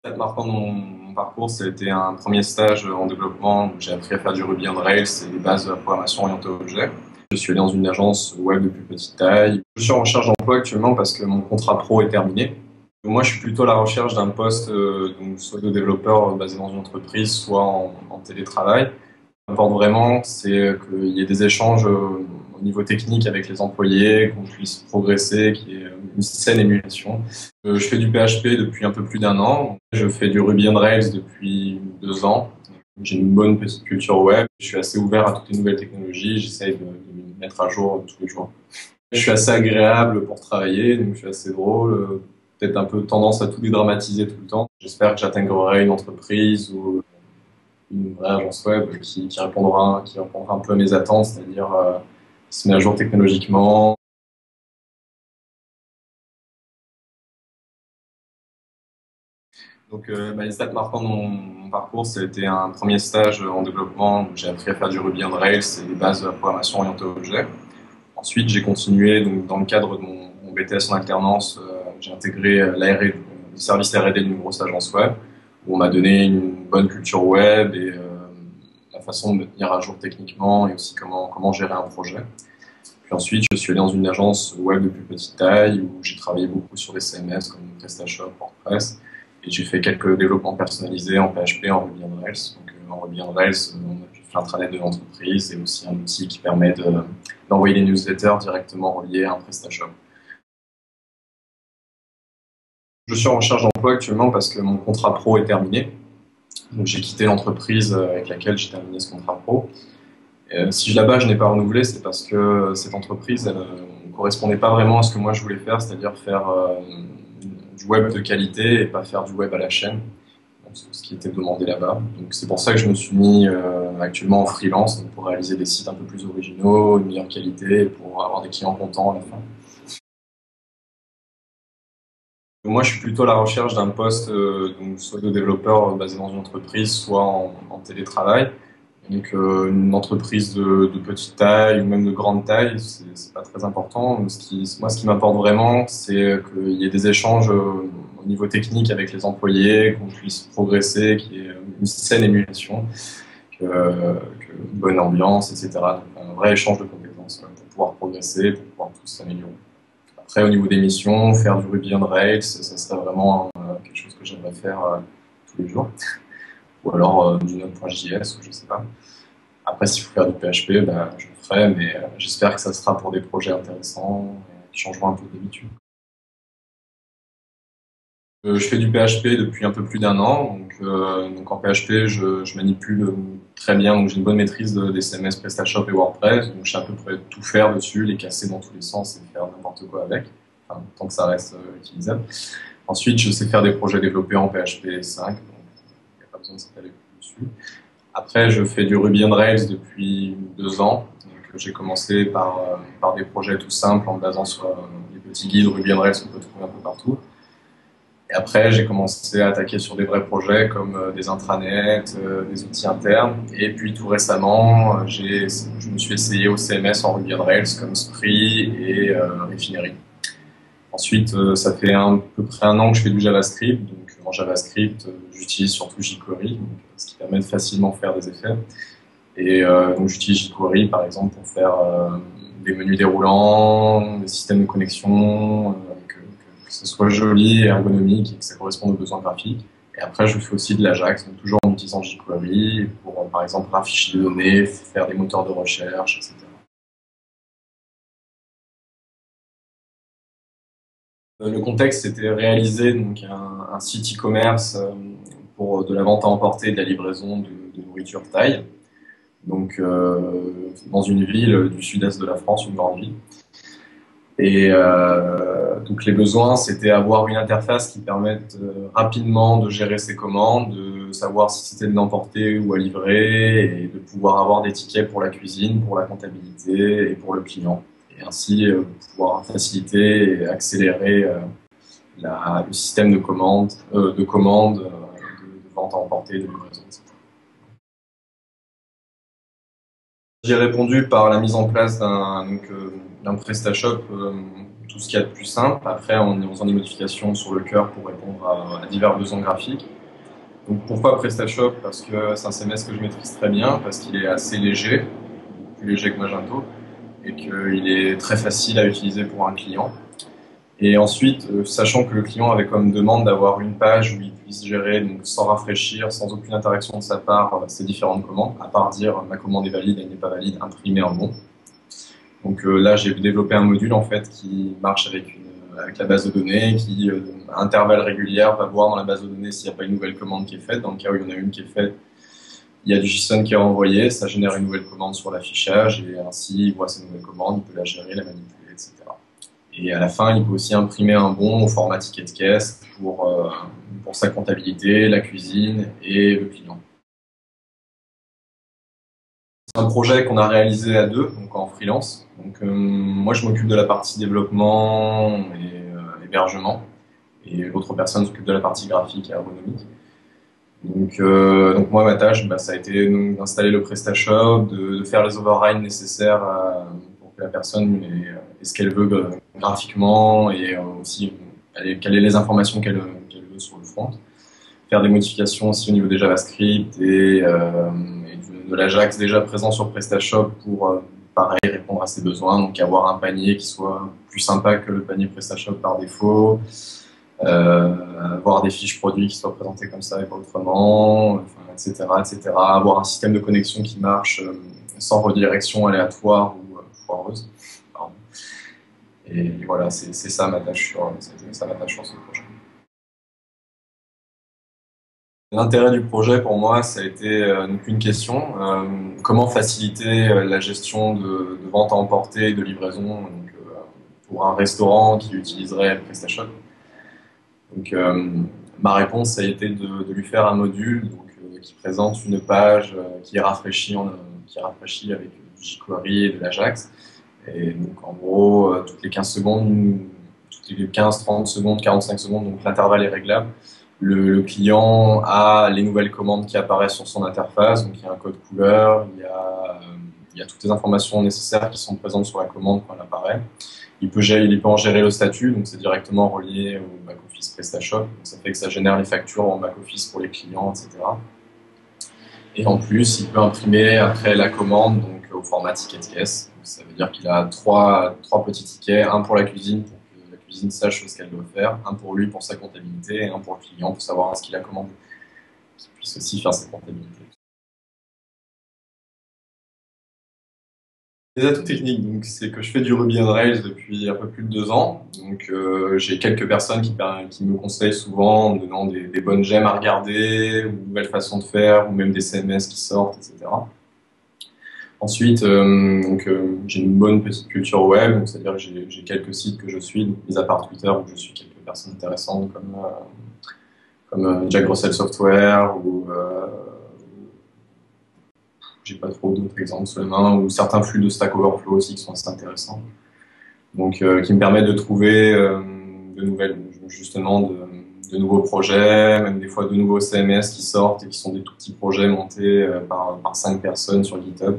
Fait marquant de mon parcours, ça a été un premier stage en développement où j'ai appris à faire du Ruby on Rails et les bases de la programmation orientée objet. Je suis allé dans une agence web de plus petite taille. Je suis en recherche d'emploi actuellement parce que mon contrat pro est terminé. Moi, je suis plutôt à la recherche d'un poste donc soit de développeur basé dans une entreprise, soit en télétravail. Ce qui m'importe vraiment, c'est qu'il y ait des échanges au niveau technique avec les employés, qu'on puisse progresser, qu'il y ait une saine émulation. Je fais du PHP depuis un peu plus d'un an. Je fais du Ruby on Rails depuis 2 ans. J'ai une bonne petite culture web. Je suis assez ouvert à toutes les nouvelles technologies. J'essaye de me mettre à jour tous les jours. Je suis assez agréable pour travailler, donc je suis assez drôle. Peut-être un peu tendance à tout dédramatiser tout le temps. J'espère que j'intégrerai une entreprise ou une vraie agence web qui répondra un peu à mes attentes, c'est-à-dire qui se met à jour technologiquement. Donc, les stats marquants de mon parcours, ça a été un premier stage en développement où j'ai appris à faire du Ruby on Rails et les bases de la programmation orientée objet. Ensuite, j'ai continué donc, dans le cadre de mon BTS en alternance, j'ai intégré le service R&D d'une grosse agence web où on m'a donné une bonne culture web et la façon de me tenir à jour techniquement et aussi comment gérer un projet. Puis ensuite, je suis allé dans une agence web de plus petite taille où j'ai travaillé beaucoup sur des CMS comme PrestaShop, WordPress. Et j'ai fait quelques développements personnalisés en PHP, en Ruby on Rails. Donc, en Ruby on Rails, on a fait l'intranet de l'entreprise et aussi un outil qui permet d'envoyer les newsletters directement reliés à un PrestaShop. Je suis en recherche d'emploi actuellement parce que mon contrat pro est terminé. Donc, j'ai quitté l'entreprise avec laquelle j'ai terminé ce contrat pro. Si là-bas je n'ai pas renouvelé, c'est parce que cette entreprise ne correspondait pas vraiment à ce que moi je voulais faire, c'est-à-dire faire du web de qualité et pas faire du web à la chaîne, donc, ce qui était demandé là-bas. Donc c'est pour ça que je me suis mis actuellement en freelance donc, pour réaliser des sites un peu plus originaux, une meilleure qualité, et pour avoir des clients contents à la fin. Moi, je suis plutôt à la recherche d'un poste donc, soit de développeur basé dans une entreprise, soit en télétravail. Donc une entreprise de petite taille ou même de grande taille, c'est pas très important. Ce qui m'apporte vraiment, c'est qu'il y ait des échanges au niveau technique avec les employés, qu'on puisse progresser, qu'il y ait une saine émulation, une bonne ambiance, etc. Donc un vrai échange de compétences pour pouvoir progresser, pour pouvoir tous s'améliorer. Après, au niveau des missions, faire du Ruby on Rails, ça serait vraiment quelque chose que j'aimerais faire tous les jours. Ou alors du Node.js, ou je sais pas. Après, s'il faut faire du PHP, je le ferai, mais j'espère que ça sera pour des projets intéressants qui changeront un peu d'habitude. Je fais du PHP depuis un peu plus d'un an, donc en PHP, je manipule très bien, donc j'ai une bonne maîtrise des CMS, PrestaShop et WordPress, donc je sais à peu près tout faire dessus, les casser dans tous les sens et faire n'importe quoi avec, enfin, tant que ça reste utilisable. Ensuite, je sais faire des projets développés en PHP 5, donc il n'y a pas besoin de s'étaler plus dessus. Après, je fais du Ruby on Rails depuis 2 ans. J'ai commencé par des projets tout simples en me basant sur des petits guides Ruby on Rails qu'on peut trouver un peu partout. Et après, j'ai commencé à attaquer sur des vrais projets comme des intranets, des outils internes. Et puis tout récemment, je me suis essayé au CMS en Ruby on Rails comme Spree et Refinery. Ensuite, ça fait à peu près un an que je fais du JavaScript. Donc en JavaScript, j'utilise surtout jQuery, donc, ce qui permet de facilement faire des effets. Et donc j'utilise jQuery par exemple pour faire des menus déroulants, des systèmes de connexion, que ce soit joli et ergonomique et que ça corresponde aux besoins graphiques. Et après, je fais aussi de l'Ajax, donc toujours en utilisant jQuery pour par exemple rafficher des données, faire des moteurs de recherche, etc. Le contexte, c'était réaliser donc un site e-commerce pour de la vente à emporter et de la livraison de nourriture thaï. Donc, dans une ville du sud-est de la France, une grande ville. Et donc, les besoins, c'était avoir une interface qui permette rapidement de gérer ses commandes, de savoir si c'était de l'emporter ou à livrer, et de pouvoir avoir des tickets pour la cuisine, pour la comptabilité et pour le client. Et ainsi pouvoir faciliter et accélérer le système de commande, de vente à emporter, de livraison, etc. J'ai répondu par la mise en place d'un PrestaShop, tout ce qu'il y a de plus simple. Après, en faisant des modifications sur le cœur pour répondre à divers besoins graphiques. Donc pourquoi PrestaShop? Parce que c'est un CMS que je maîtrise très bien, parce qu'il est assez léger, plus léger que Magento, et qu'il est très facile à utiliser pour un client. Et ensuite, sachant que le client avait comme demande d'avoir une page où il puisse gérer, donc sans rafraîchir, sans aucune interaction de sa part, ses différentes commandes, à part dire ma commande est valide, elle n'est pas valide, imprimer un bon. Donc là, j'ai développé un module en fait qui marche avec la base de données, qui à intervalles réguliers va voir dans la base de données s'il n'y a pas une nouvelle commande qui est faite. Dans le cas où il y en a une qui est faite, il y a du JSON qui est envoyé, ça génère une nouvelle commande sur l'affichage et ainsi il voit cette nouvelle commande, il peut la gérer, la manipuler, etc. Et à la fin, il peut aussi imprimer un bon au format ticket de caisse pour sa comptabilité, la cuisine et le client. C'est un projet qu'on a réalisé à deux, donc en freelance. Donc, moi, je m'occupe de la partie développement et hébergement, et l'autre personne s'occupe de la partie graphique et ergonomique. Donc moi, ma tâche, ça a été d'installer le PrestaShop, de faire les overrides nécessaires pour que la personne ait ce qu'elle veut graphiquement et aussi caler les informations qu'elle veut sur le front. Faire des modifications aussi au niveau des JavaScript et de l'Ajax déjà présent sur PrestaShop pour, pareil, répondre à ses besoins. Donc avoir un panier qui soit plus sympa que le panier PrestaShop par défaut. Avoir des fiches produits qui soient présentées comme ça et pas autrement, enfin, etc., etc. Avoir un système de connexion qui marche sans redirection aléatoire ou foireuse. Pardon. Et voilà, c'est ça ma tâche sur ce projet. L'intérêt du projet pour moi, ça a été donc une question, comment faciliter la gestion de vente à emporter et de livraison donc, pour un restaurant qui utiliserait PrestaShop. Donc, ma réponse a été de lui faire un module donc, qui présente une page qui est rafraîchie avec du jQuery et de l'Ajax. Et donc, en gros, toutes les 15 secondes, toutes les 15, 30 secondes, 45 secondes, donc l'intervalle est réglable. Le client a les nouvelles commandes qui apparaissent sur son interface. Donc, il y a un code couleur, il y a toutes les informations nécessaires qui sont présentes sur la commande quand elle apparaît. Il peut en gérer le statut, donc c'est directement relié au back-office PrestaShop. Donc ça fait que ça génère les factures en back-office pour les clients, etc. Et en plus, il peut imprimer après la commande donc au format ticket de caisse. Donc, ça veut dire qu'il a trois petits tickets, un pour la cuisine, pour que la cuisine sache ce qu'elle doit faire, un pour lui pour sa comptabilité, et un pour le client pour savoir ce qu'il a commandé, qu'il puisse aussi faire sa comptabilité. Les atouts techniques, donc c'est que je fais du Ruby on Rails depuis un peu plus de 2 ans. Donc j'ai quelques personnes qui me conseillent souvent en donnant des bonnes gemmes à regarder, ou de nouvelles façons de faire, ou même des CMS qui sortent, etc. Ensuite, j'ai une bonne petite culture web, donc c'est-à-dire que j'ai quelques sites que je suis, donc, mis à part Twitter où je suis quelques personnes intéressantes comme Jack Russell Software ou j'ai pas trop d'autres exemples sous la main, ou certains flux de Stack Overflow aussi qui sont assez intéressants. Donc, qui me permettent de trouver justement de nouveaux projets, même des fois de nouveaux CMS qui sortent et qui sont des tout petits projets montés par 5 personnes sur GitHub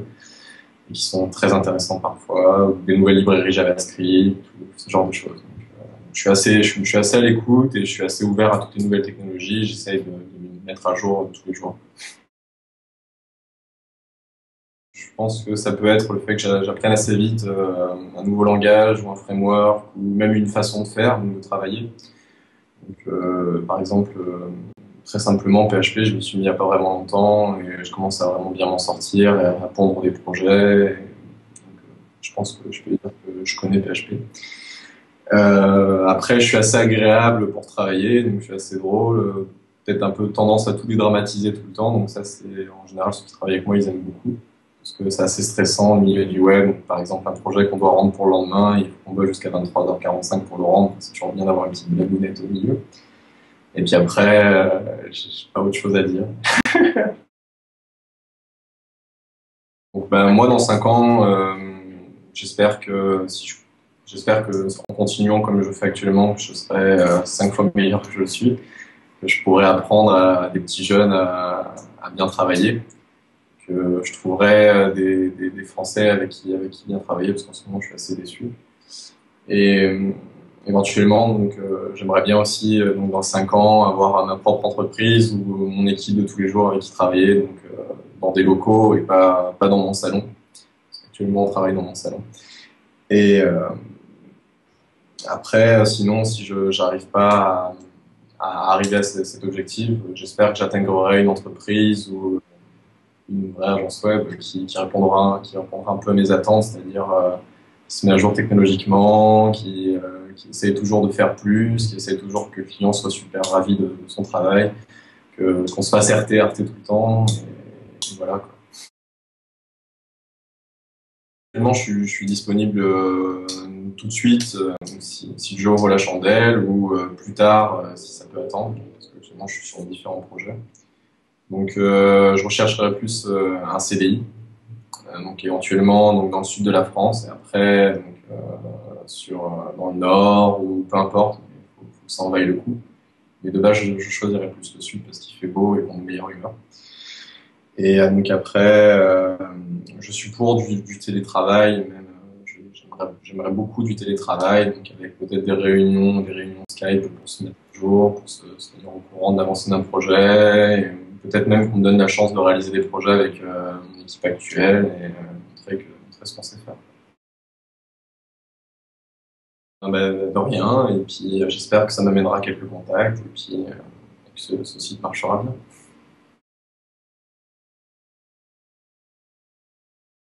et qui sont très intéressants parfois, ou des nouvelles librairies JavaScript, ce genre de choses. Donc, je suis assez à l'écoute et je suis assez ouvert à toutes les nouvelles technologies. J'essaye de me mettre à jour tous les jours. Je pense que ça peut être le fait que j'apprenne assez vite un nouveau langage ou un framework ou même une façon de faire, donc de travailler. Donc, par exemple, très simplement, PHP, je me suis mis il n'y a pas vraiment longtemps et je commence à vraiment bien m'en sortir et à répondre des projets. Donc, je pense que je peux dire que je connais PHP. Après, je suis assez agréable pour travailler, donc je suis assez drôle. Peut-être un peu tendance à tout dédramatiser tout le temps, donc ça, c'est en général ceux qui travaillent avec moi, ils aiment beaucoup. Parce que c'est assez stressant au milieu du web. Donc, par exemple, un projet qu'on doit rendre pour le lendemain, il faut qu'on bosse jusqu'à 23h45 pour le rendre. C'est toujours bien d'avoir une petite blagounette au milieu. Et puis après, j'ai pas autre chose à dire. Donc, moi, dans 5 ans, j'espère que en continuant comme je fais actuellement, je serai 5 fois meilleur que je le suis. Que je pourrai apprendre à des petits jeunes à bien travailler. Que je trouverai des Français avec qui bien travailler, parce qu'en ce moment je suis assez déçu. Et éventuellement, donc j'aimerais bien aussi, donc dans 5 ans, avoir ma propre entreprise ou mon équipe de tous les jours avec qui travailler, donc dans des locaux et pas dans mon salon. Parce qu'actuellement, on travaille dans mon salon. Et après, sinon, si je n'arrive pas à arriver à cet objectif, j'espère que j'intégrerai une entreprise ou une vraie agence web qui répondra un peu à mes attentes, c'est-à-dire qui se met à jour technologiquement, qui essaie toujours de faire plus, qui essaie toujours que le client soit super ravi de son travail, qu'on se fasse RT tout le temps, et voilà, quoi. Actuellement, je suis disponible tout de suite si le jeu vaut la chandelle ou plus tard si ça peut attendre, parce que actuellement je suis sur différents projets. Donc je rechercherai plus un CDI, donc éventuellement donc, dans le sud de la France et après donc, dans le nord ou peu importe, il faut que ça en vaille le coup. Mais de base, je choisirais plus le sud parce qu'il fait beau et qu'on est de meilleure humeur. Et donc après, je suis pour du télétravail, même j'aimerais beaucoup du télétravail, donc avec peut-être des réunions Skype pour se mettre à jour, pour se tenir au courant de l'avancée d'un projet, et peut-être même qu'on me donne la chance de réaliser des projets avec mon équipe actuelle et montrer ce qu'on sait faire. Ah ben, de rien, et puis j'espère que ça m'amènera quelques contacts, et puis que ce site marchera bien.